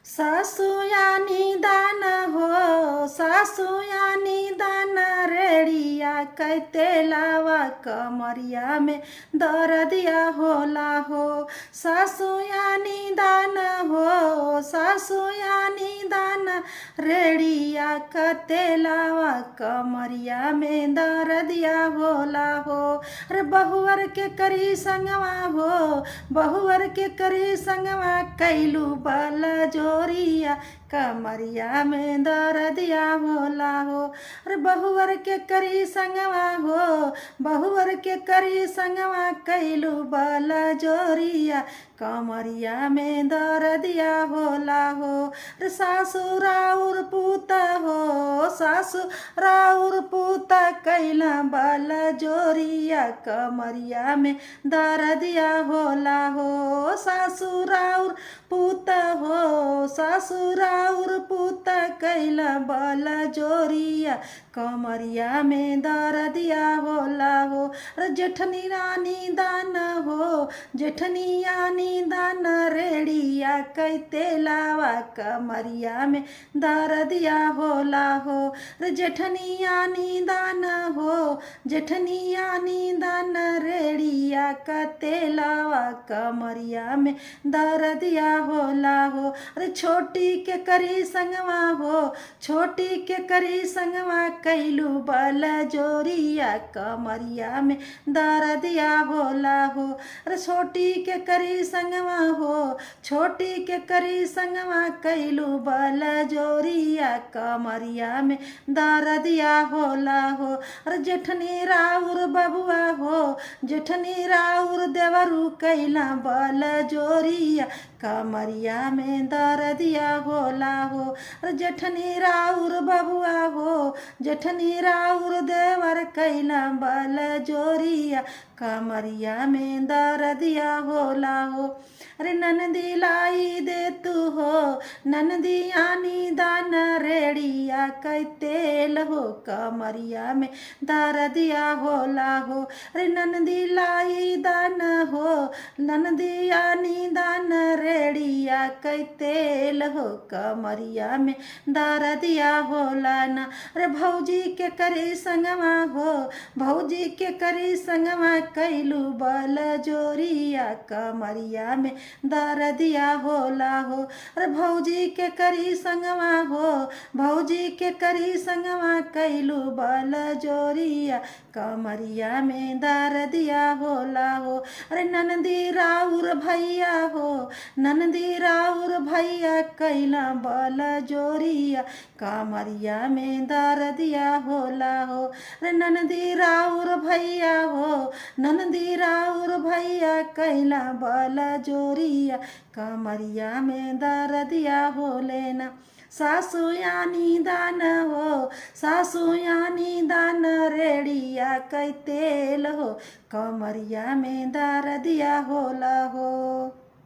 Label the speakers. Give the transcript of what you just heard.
Speaker 1: सासू यानी दान हो, सासू यानी दान रेड़िया कहते लावा कमरिया में दर्दिया होला हो। सासू यानी दान हो, सासू यानी दान रेड़िया कहते लावा कमरिया में दर्दिया होला हो। अरे बहुवर के करी संगवा हो, बहुवर के करी संगवा कैलू बल जोरिया कमरिया में दर्दिया होला हो। अरे बहुवर के करी संगवा हो, बहुवर के करी संगवा कैलू बल जोरिया कमरिया में दर्दिया होला हो। अरे सासु राउर पूता हो, सासु राउर पूता कैला बल जोरिया कमरिया में दर्दिया होला हो। सासु राउर पूता हो, सासु राउर पूता कैला बल जोरिया कमरिया में दर्दिया होला हो। अरे जेठनी रानी दान हो, जेठनी यानी दान रेड़िया कहते लावा कमरिया में दर्दिया होला हो। अरे जेठनी यानी दान हो, जेठनी यानी दान रेड़िया कहते लावा कमरिया में दर्दिया होला हो। अरे छोटी के करी संगवा हो, छोटी के करी संगवा कैलू बल जोरिया कमरिया में दर्दिया होला हो। अरे छोटी के करी संगवा हो, छोटी के करी संगवा कैलू बल जोरिया कमरिया में दर्दिया होला हो। अरे जेठनी राउर बबुआ हो, जेठनी राउर देवरू कैला बल जोरिया कमरिया में दर्दिया होला हो। अरे जेठनी राउर बबुआ हो, जेठनी राउर देवर कैला बल जोरिया कमरिया में दर्दिया होला हो। अरे ननदी लाई दे तू हो, ननदी यानी दान रेड़िया कहते लहो कमरिया में दर्दिया होला हो। अरे ननदी लाई दान हो, ननदी यानी दान रेड़िया कहते लहो कमरिया में दर्दिया होला ना। अरे भौजी के करी संगवा हो, भौजी के करी संगवा कैलू बल जोरिया कमरिया में दर्दिया होला हो। अरे भौजी के करी संगवा हो, भौजी के करी संगवा कैलू बल जोरिया कमरिया में दर्दिया होला हो। अरे ननदी राउर भैया हो, ननदी राउर भैया कैला बल जोरिया कमरिया में दर्दिया होला हो। अरे ननदी राउर भैया हो, ननदी राउर भैया कैला बल जोरिया कमरिया में दर्दिया होले ना। सासू यानी दान हो, सासू यानी दान रेड़िया कहते लहो कमरिया में दर्दिया होला हो।